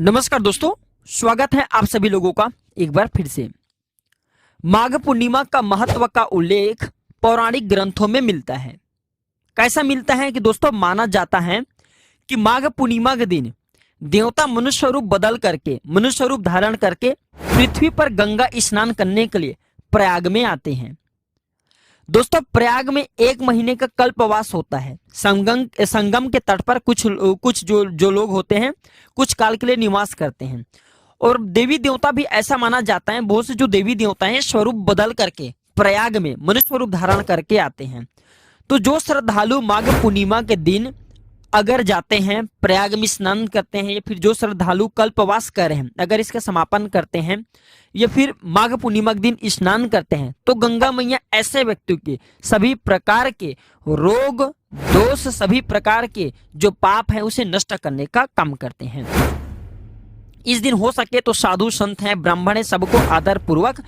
नमस्कार दोस्तों, स्वागत है आप सभी लोगों का एक बार फिर से। माघ पूर्णिमा का महत्व का उल्लेख पौराणिक ग्रंथों में मिलता है। कैसा मिलता है कि दोस्तों माना जाता है कि माघ पूर्णिमा के दिन देवता मनुष्य रूप बदल करके, मनुष्य रूप धारण करके पृथ्वी पर गंगा स्नान करने के लिए प्रयाग में आते हैं। दोस्तों प्रयाग में 1 महीने का कल्पवास होता है। संगम के तट पर कुछ जो लोग होते हैं कुछ काल के लिए निवास करते हैं। और देवी देवता भी ऐसा माना जाता है, बहुत से जो देवी देवता हैं स्वरूप बदल करके प्रयाग में मनुष्य रूप धारण करके आते हैं। तो जो श्रद्धालु माघ पूर्णिमा के दिन अगर जाते हैं प्रयाग में स्नान करते हैं, या फिर जो श्रद्धालु कल्पवास कर रहे हैं अगर इसका समापन करते हैं या फिर माघ पूर्णिमा के दिन स्नान करते हैं, तो गंगा मैया ऐसे व्यक्तियों के सभी प्रकार के रोग दोष, सभी प्रकार के जो पाप है उसे नष्ट करने का काम करते हैं। इस दिन हो सके तो साधु संत हैं, ब्राह्मण है, सबको आदर पूर्वक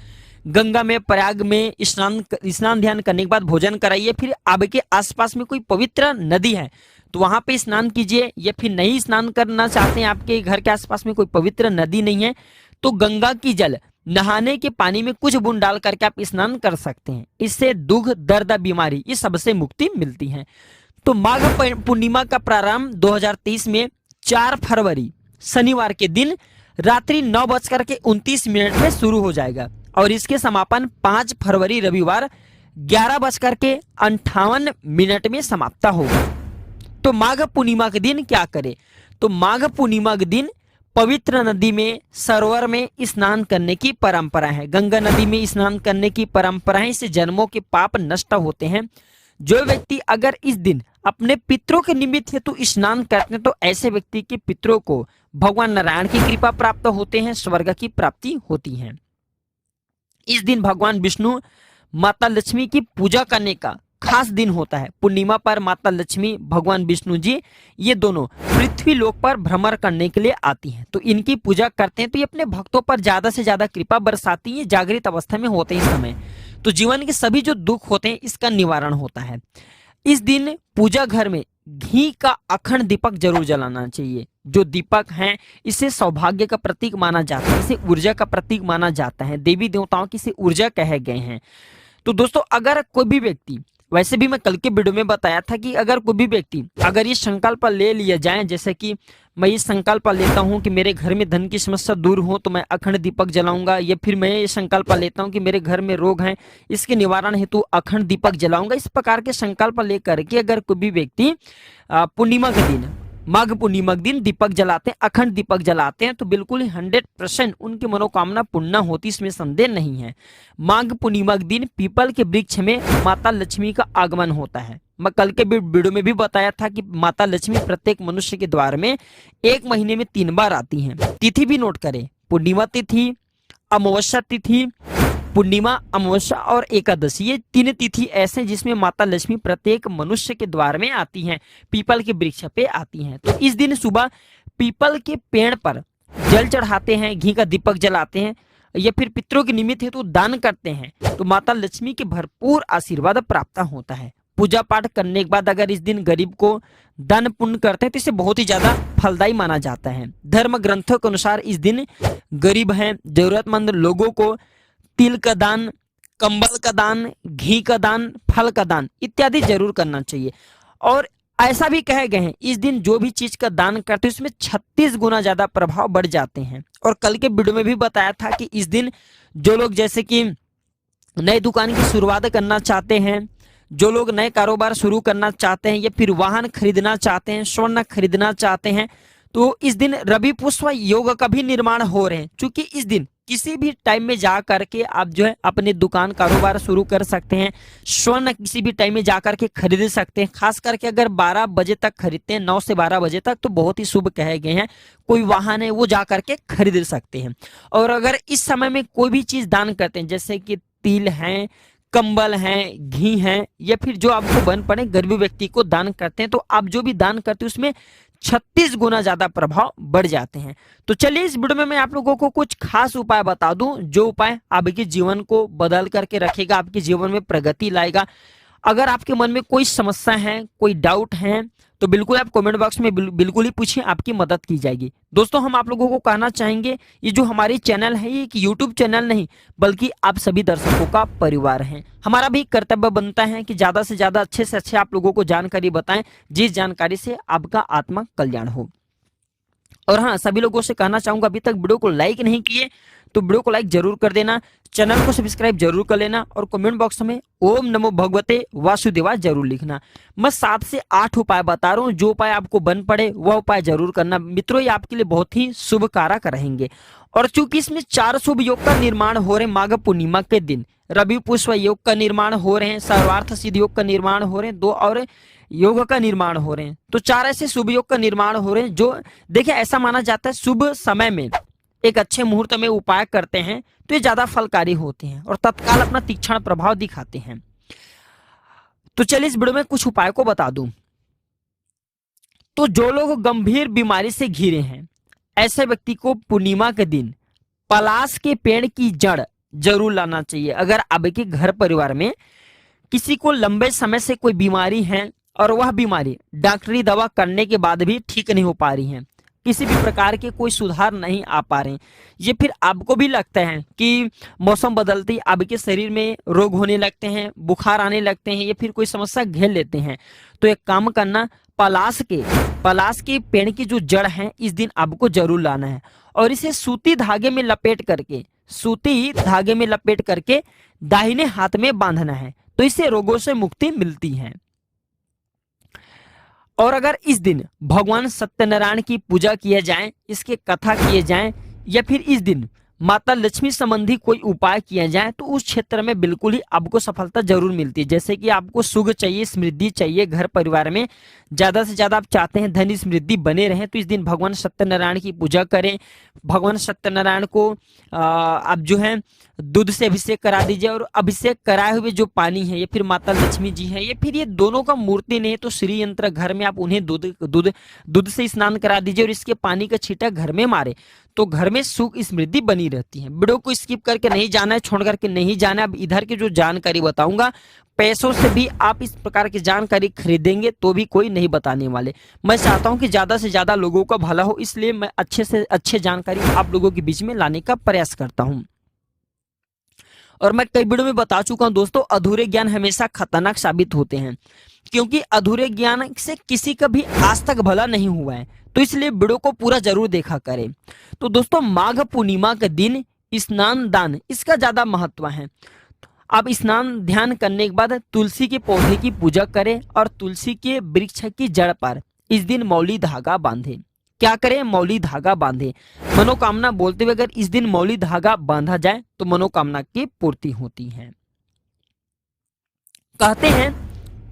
गंगा में प्रयाग में स्नान ध्यान करने के बाद भोजन कराइए। फिर आपके आसपास में कोई पवित्र नदी है तो वहां पे स्नान कीजिए, या फिर नहीं स्नान करना चाहते हैं, आपके घर के आसपास में कोई पवित्र नदी नहीं है, तो गंगा की जल नहाने के पानी में कुछ बूंद डाल करके आप स्नान कर सकते हैं। इससे दुख दर्द बीमारी ये सबसे मुक्ति मिलती है। तो माघ पूर्णिमा का प्रारंभ 2023 में 4 फरवरी शनिवार के दिन रात्रि 9:29 में शुरू हो जाएगा और इसके समापन 5 फरवरी रविवार 11:58 में समाप्त होगा। तो माघ पूर्णिमा के दिन क्या करें? तो माघ पूर्णिमा के दिन पवित्र नदी में, सरोवर में स्नान करने की परंपरा है। गंगा नदी में स्नान करने की परंपरा है। इससे जन्मों के पाप नष्ट होते हैं। जो व्यक्ति अगर इस दिन अपने पितरों के निमित्त हेतु स्नान करते हैं तो ऐसे व्यक्ति के पितरों को भगवान नारायण की कृपा प्राप्त होते हैं, स्वर्ग की प्राप्ति होती है। इस दिन भगवान विष्णु, माता लक्ष्मी की पूजा करने का खास दिन होता है। पूर्णिमा पर माता लक्ष्मी, भगवान विष्णु जी ये दोनों पृथ्वी लोक पर भ्रमण करने के लिए आती हैं, तो इनकी पूजा करते हैं। तो ये अपने भक्तों पर ज्यादा से ज्यादा कृपा बरसाती है। जागृत अवस्था में होते हैं इस समय, तो जीवन के सभी जो दुख होते हैं इसका निवारण होता है। इस दिन पूजा घर में घी का अखंड दीपक जरूर जलाना चाहिए। जो दीपक है इसे सौभाग्य का प्रतीक माना जाता है, इसे ऊर्जा का प्रतीक माना जाता है। देवी देवताओं की इसे ऊर्जा कहे गए हैं। तो दोस्तों अगर कोई भी व्यक्ति, वैसे भी मैं कल के वीडियो में बताया था कि अगर कोई भी व्यक्ति अगर ये संकल्प ले लिया जाए, जैसे कि मैं ये संकल्प लेता हूँ कि मेरे घर में धन की समस्या दूर हो तो मैं अखंड दीपक जलाऊंगा, या फिर मैं ये संकल्प लेता हूँ कि मेरे घर में रोग हैं इसके निवारण हेतु अखंड दीपक जलाऊंगा, इस प्रकार के संकल्प लेकर के अगर कोई भी व्यक्ति पूर्णिमा के दिन, माघ पूर्णिमा के दिन दीपक जलाते हैं, अखंड दीपक जलाते हैं, तो बिल्कुल ही 100% उनकी मनोकामना पूर्ण होती, इसमें संदेह नहीं है। माघ पूर्णिमा के दिन पीपल के वृक्ष में माता लक्ष्मी का आगमन होता है। मैं कल के वीडियो में भी बताया था कि माता लक्ष्मी प्रत्येक मनुष्य के द्वार में 1 महीने में 3 बार आती हैं। तिथि भी नोट करें, पूर्णिमा तिथि, अमावस्या तिथि, पूर्णिमा, अमावस्या और एकादशी, ये 3 तिथि ऐसे जिसमें माता लक्ष्मी प्रत्येक मनुष्य के द्वार में आती हैं, पीपल के वृक्ष पे आती हैं। तो इस दिन सुबह पीपल के पेड़ पर जल चढ़ाते हैं, घी का दीपक जलाते हैं, या फिर पितरों के निमित्त है तो दान करते हैं, तो माता लक्ष्मी के भरपूर आशीर्वाद प्राप्त होता है। पूजा पाठ करने के बाद अगर इस दिन गरीब को दान पुण्य करते हैं तो इसे बहुत ही ज्यादा फलदायी माना जाता है। धर्म ग्रंथों के अनुसार इस दिन गरीब हैं, जरूरतमंद लोगों को तिल का दान, कंबल का दान, घी का दान, फल का दान इत्यादि जरूर करना चाहिए। और ऐसा भी कहे गए हैं इस दिन जो भी चीज का दान करते हैं उसमें 36 गुना ज्यादा प्रभाव बढ़ जाते हैं। और कल के वीडियो में भी बताया था कि इस दिन जो लोग जैसे कि नई दुकान की शुरुआत करना चाहते हैं, जो लोग नए कारोबार शुरू करना चाहते हैं, या फिर वाहन खरीदना चाहते हैं, स्वर्ण खरीदना चाहते हैं, तो इस दिन रवि पुष्प योग का भी निर्माण हो रहे हैं। क्योंकि इस दिन किसी भी टाइम में जा करके आप जो है अपने दुकान कारोबार शुरू कर सकते हैं, स्वर्ण किसी भी टाइम में जा करके खरीद सकते हैं। खास करके अगर 12 बजे तक खरीदते हैं, 9 से 12 बजे तक, तो बहुत ही शुभ कहे गए हैं। कोई वाहन है वो जा करके खरीद सकते हैं। और अगर इस समय में कोई भी चीज दान करते हैं, जैसे कि तिल है, कंबल हैं, घी हैं, या फिर जो आपको बन पड़े गरीब व्यक्ति को दान करते हैं, तो आप जो भी दान करते हैं उसमें 36 गुना ज्यादा प्रभाव बढ़ जाते हैं। तो चलिए इस वीडियो में मैं आप लोगों को कुछ खास उपाय बता दूं, जो उपाय आपके जीवन को बदल करके रखेगा, आपके जीवन में प्रगति लाएगा, अगर आपके मन में कोई समस्या है, कोई डाउट है, तो बिल्कुल आप कमेंट बॉक्स में बिल्कुल ही पूछिए, आपकी मदद की जाएगी। दोस्तों हम आप लोगों को कहना चाहेंगे, ये जो हमारी चैनल है ये एक यूट्यूब चैनल नहीं बल्कि आप सभी दर्शकों का परिवार है। हमारा भी कर्तव्य बनता है कि ज्यादा से ज्यादा अच्छे से अच्छे आप लोगों को जानकारी बताएं, जिस जानकारी से आपका आत्मा कल्याण हो। और हाँ, सभी लोगों से कहना चाहूंगा, अभी तक वीडियो को लाइक नहीं किए तो वीडियो को लाइक जरूर कर देना, चैनल को सब्सक्राइब जरूर कर लेना और कमेंट बॉक्स में ओम नमो भगवते वासुदेवाय जरूर लिखना। मैं 7 से 8 उपाय बता रहा हूँ, जो उपाय आपको बन पड़े वह उपाय जरूर करना मित्रों, ये आपके लिए बहुत ही शुभ कारक रहेंगे। और चूंकि इसमें 4 शुभ योग का निर्माण हो रहे माघ पूर्णिमा के दिन, रवि पुष्प योग का निर्माण हो रहे हैं, सर्वार्थ सिद्ध योग का निर्माण हो रहे हैं, 2 और योग का निर्माण हो रहे हैं, तो 4 ऐसे शुभ योग का निर्माण हो रहे हैं जो देखिए ऐसा माना जाता है शुभ समय में एक अच्छे मुहूर्त में उपाय करते हैं तो ये ज्यादा फलकारी होते हैं और तत्काल अपना तीक्ष्ण प्रभाव दिखाते हैं। तो चलिए इस वीडियो में कुछ उपाय को बता दूं। तो जो लोग गंभीर बीमारी से घिरे हैं, ऐसे व्यक्ति को पूर्णिमा के दिन पलाश के पेड़ की जड़ जरूर लाना चाहिए। अगर आपके घर परिवार में किसी को लंबे समय से कोई बीमारी है और वह बीमारी डॉक्टरी दवा करने के बाद भी ठीक नहीं हो पा रही है, किसी भी प्रकार के कोई सुधार नहीं आ पा रहे हैं, ये फिर आपको भी लगता है कि मौसम बदलते ही आपके शरीर में रोग होने लगते हैं, बुखार आने लगते हैं, या फिर कोई समस्या घेर लेते हैं, तो एक काम करना, पलाश के पेड़ की जो जड़ है इस दिन आपको जरूर लाना है और इसे सूती धागे में लपेट करके दाहिने हाथ में बांधना है, तो इससे रोगों से मुक्ति मिलती है। और अगर इस दिन भगवान सत्यनारायण की पूजा किया जाए, इसके कथा किए जाए, या फिर इस दिन माता लक्ष्मी संबंधी कोई उपाय किया जाए तो उस क्षेत्र में बिल्कुल ही आपको सफलता जरूर मिलती है। जैसे कि आपको सुख चाहिए, समृद्धि चाहिए, घर परिवार में ज्यादा से ज्यादा आप चाहते हैं धन समृद्धि बने रहे, तो इस दिन भगवान सत्यनारायण की पूजा करें। भगवान सत्यनारायण को आप जो है दूध से अभिषेक करा दीजिए और अभिषेक कराए हुए जो पानी है, या फिर माता लक्ष्मी जी है, या फिर ये दोनों का मूर्ति नहीं है तो श्री यंत्र घर में आप उन्हें दूध से स्नान करा दीजिए और इसके पानी का छींटा घर में मारे, तो घर में सुख समृद्धि बनी रहती है। वीडियो को स्किप करके नहीं जाना है, छोड़ करके नहीं जाना है। अब इधर की जो जानकारी बताऊंगा, पैसों से भी आप इस प्रकार की जानकारी खरीदेंगे तो भी कोई नहीं बताने वाले। मैं चाहता हूं कि ज्यादा से ज्यादा लोगों का भला हो, इसलिए मैं अच्छे से अच्छे जानकारी आप लोगों के बीच में लाने का प्रयास करता हूं। और मैं कई वीडियो में बता चुका हूं दोस्तों, अधूरे ज्ञान हमेशा खतरनाक साबित होते हैं, क्योंकि अधूरे ज्ञान से किसी का भी आज तक भला नहीं हुआ है, तो इसलिए वीडियो को पूरा जरूर देखा करें। तो दोस्तों माघ पूर्णिमा के दिन स्नान दान इसका ज्यादा महत्व है। आप स्नान ध्यान करने के बाद तुलसी के पौधे की पूजा करें और तुलसी के वृक्ष की जड़ पर इस दिन मौली धागा बांधे। क्या करें? मौली धागा बांधे। मनोकामना बोलते हुए अगर इस दिन मौली धागा बांधा जाए तो मनोकामना की पूर्ति होती है। कहते हैं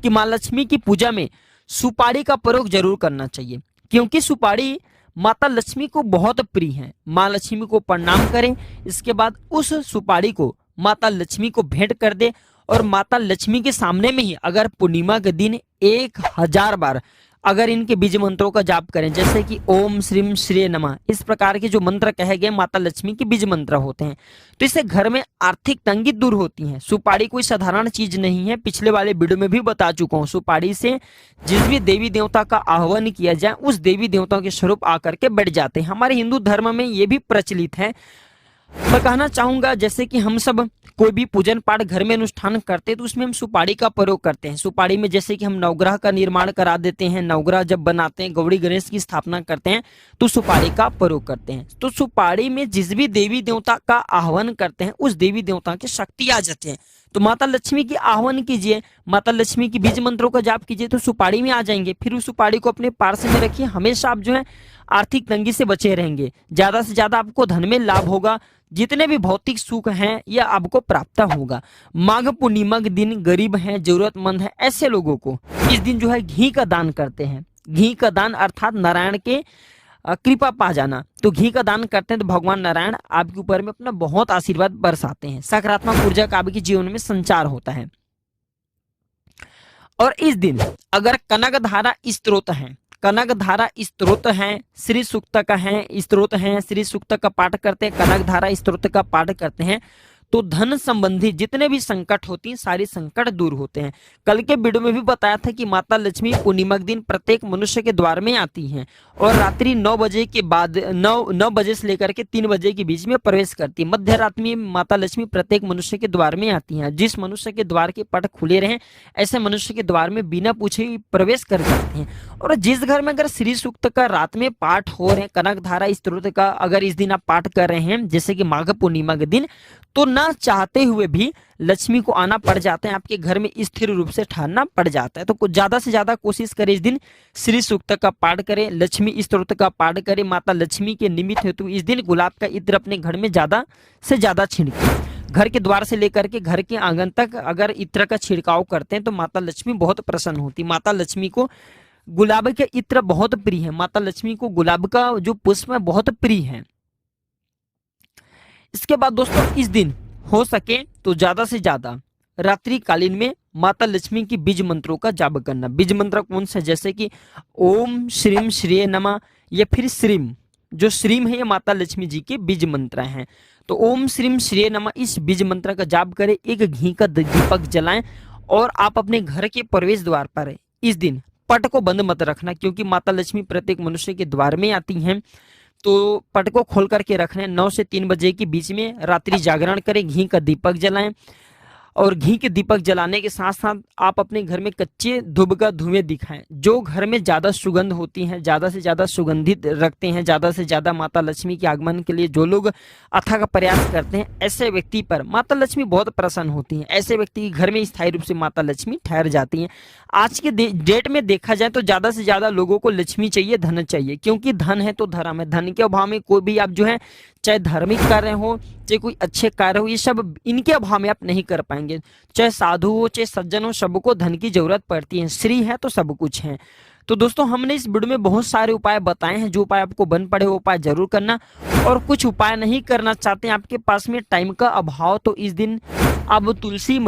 कि मां लक्ष्मी की पूजा में सुपारी का प्रयोग जरूर करना चाहिए, क्योंकि सुपारी माता लक्ष्मी को बहुत प्रिय है। मां लक्ष्मी को प्रणाम करें, इसके बाद उस सुपारी को माता लक्ष्मी को भेंट कर दे और माता लक्ष्मी के सामने में ही अगर पूर्णिमा के दिन 1000 बार अगर इनके बीज मंत्रों का जाप करें, जैसे कि ओम श्रीम श्री नमः, इस प्रकार के जो मंत्र कहे गए माता लक्ष्मी के बीज मंत्र होते हैं, तो इससे घर में आर्थिक तंगी दूर होती है। सुपारी कोई साधारण चीज नहीं है, पिछले वाले वीडियो में भी बता चुका हूँ। सुपारी से जिस भी देवी देवता का आह्वान किया जाए उस देवी देवताओं के स्वरूप आकर के बैठ जाते हैं। हमारे हिंदू धर्म में ये भी प्रचलित है। मैं कहना चाहूंगा जैसे कि हम सब कोई भी पूजन पाठ घर में अनुष्ठान करते हैं तो उसमें हम सुपारी का प्रयोग करते हैं। सुपारी में जैसे कि हम नवग्रह का निर्माण करा देते हैं, नवग्रह जब बनाते हैं, गौरी गणेश की स्थापना करते हैं तो सुपारी का प्रयोग करते हैं। तो सुपारी में जिस भी देवी देवता का आह्वान करते हैं उस देवी देवता की शक्ति आ जाती है। तो माता लक्ष्मी की आह्वान कीजिए, माता लक्ष्मी की बीज मंत्रों का जाप कीजिए तो सुपारी में आ जाएंगे। फिर उस सुपारी को अपने पास में रखिए, हमेशा आप जो है आर्थिक तंगी से बचे रहेंगे। ज्यादा से ज्यादा आपको धन में लाभ होगा, जितने भी भौतिक सुख हैं यह आपको प्राप्त होगा। माघ पूर्णिमा के दिन गरीब हैं, जरूरतमंद हैं, ऐसे लोगों को इस दिन जो है घी का दान करते हैं। घी का दान अर्थात नारायण के कृपा पा जाना। तो घी का दान करते हैं तो भगवान नारायण आपके ऊपर में अपना बहुत आशीर्वाद बरसाते हैं, सकारात्मक ऊर्जा का आपके जीवन में संचार होता है। और इस दिन अगर कनक धारा स्त्रोत है, कनक धारा स्त्रोत है, श्री सूक्त का है स्त्रोत है, श्री सूक्त का पाठ करते हैं, कनक धारा स्त्रोत का पाठ करते हैं, तो धन संबंधी जितने भी संकट होती हैं सारी संकट दूर होते हैं। कल के वीडियो में भी बताया था कि माता लक्ष्मी पूर्णिमा के दिन प्रत्येक मनुष्य के द्वार में आती हैं और रात्रि 9 बजे के बाद 9 बजे से लेकर के 3 बजे के बीच में प्रवेश करती है। मध्य रात्रि में माता लक्ष्मी प्रत्येक मनुष्य के द्वार में आती हैं। जिस मनुष्य के द्वार के पट खुले रहे ऐसे मनुष्य के द्वार में बिना पूछे ही प्रवेश कर जाते हैं। और जिस घर में अगर श्री सूक्त का रात में पाठ हो रहे हैं, कनक धारा स्तोत्र का अगर इस दिन आप पाठ कर रहे हैं जैसे कि माघ पूर्णिमा के दिन, तो ना चाहते हुए भी लक्ष्मी को आना पड़ जाता है, आपके घर में स्थिर रूप से ठहरना पड़ जाता है। तो कुछ ज्यादा से ज्यादा कोशिश करें इस दिन श्री सूक्त का पाठ करें, लक्ष्मी स्तोत्र का पाठ करें। माता लक्ष्मी के निमित्त हेतु इस दिन गुलाब का इत्र अपने घर में ज्यादा से ज्यादा छिड़कें। घर के द्वार से लेकर के घर के आंगन तक अगर इत्र का छिड़काव करते हैं तो माता लक्ष्मी बहुत प्रसन्न होती है। माता लक्ष्मी को गुलाब के इत्र बहुत प्रिय है। माता लक्ष्मी को गुलाब का जो पुष्प है बहुत प्रिय है। इसके बाद दोस्तों इस दिन हो सके तो ज्यादा से ज्यादा रात्रि कालीन में माता लक्ष्मी की बीज मंत्रों का जाप करना। बीज मंत्र कौन से, जैसे कि ओम श्रीम श्रीये नमः या फिर श्रीम, जो श्रीम है ये माता लक्ष्मी जी के बीज मंत्र हैं। तो ओम श्रीम श्रीये नमः इस बीज मंत्र का जाप करें, एक घी का दीपक जलाएं और आप अपने घर के प्रवेश द्वार पर इस दिन पट को बंद मत रखना, क्योंकि माता लक्ष्मी प्रत्येक मनुष्य के द्वार में आती हैं। तो पट को खोल करके रखना है। 9 से 3 बजे के बीच में रात्रि जागरण करें, घी का दीपक जलाएं और घी के दीपक जलाने के साथ साथ आप अपने घर में कच्चे धूप का धुएं दिखाएं। जो घर में ज्यादा सुगंध होती है, ज्यादा से ज्यादा सुगंधित रखते हैं, ज्यादा से ज्यादा माता लक्ष्मी के आगमन के लिए जो लोग अथक प्रयास करते हैं, ऐसे व्यक्ति पर माता लक्ष्मी बहुत प्रसन्न होती हैं। ऐसे व्यक्ति के घर में स्थायी रूप से माता लक्ष्मी ठहर जाती हैं। आज के डेट में देखा जाए तो ज्यादा से ज्यादा लोगों को लक्ष्मी चाहिए, धन चाहिए, क्योंकि धन है तो धर्म है। धन के अभाव में कोई भी आप जो है चाहे धार्मिक कार्य हो चाहे कोई अच्छे कार्य हो, ये सब इनके अभाव में आप नहीं कर पाएंगे। चाहे साधु हो चाहे सज्जन हो, सबको धन की जरूरत पड़ती है। श्री है तो सब कुछ है। तो दोस्तों हमने इस वीडियो में बहुत सारे उपाय बताए हैं। जो उपाय आपको बन पड़े वो उपाय जरूर करना, और कुछ उपाय नहीं करना चाहते हैं, आपके पास में टाइम का अभाव, तो इस दिन आप तुलसी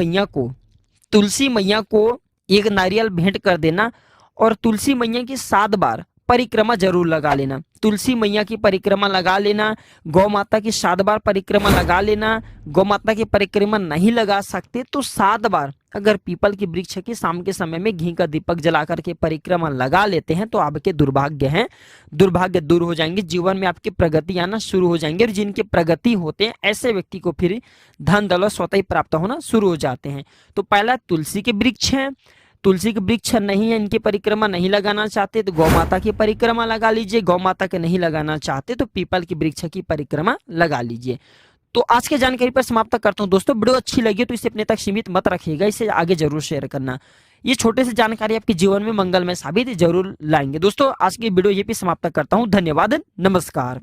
मैया को एक नारियल भेंट कर देना और तुलसी मैया की 7 बार परिक्रमा जरूर लगा लेना। तुलसी मैया की परिक्रमा लगा लेना, गौ माता की 7 बार परिक्रमा लगा लेना। गौ माता की परिक्रमा नहीं लगा सकते तो 7 बार अगर पीपल की वृक्ष की शाम के समय में घी का दीपक जला करके परिक्रमा लगा लेते हैं तो आपके दुर्भाग्य दूर हो जाएंगे, जीवन में आपकी प्रगति आना शुरू हो जाएंगे। और जिनके प्रगति होते हैं ऐसे व्यक्ति को फिर धन दौलत स्वतः ही प्राप्त होना शुरू हो जाते हैं। तो पहला तुलसी के वृक्ष है, तुलसी के वृक्ष नहीं है, इनकी परिक्रमा नहीं लगाना चाहते तो गौ माता की परिक्रमा लगा लीजिए। गौ माता के नहीं लगाना चाहते तो पीपल की वृक्ष की परिक्रमा लगा लीजिए। तो आज की जानकारी पर समाप्त करता हूं। दोस्तों वीडियो अच्छी लगी तो इसे अपने तक सीमित मत रखिएगा, इसे आगे जरूर शेयर करना। ये छोटे से जानकारी आपके जीवन में मंगलमय साबित जरूर लाएंगे। दोस्तों आज की वीडियो ये भी समाप्त करता हूं। धन्यवाद, नमस्कार।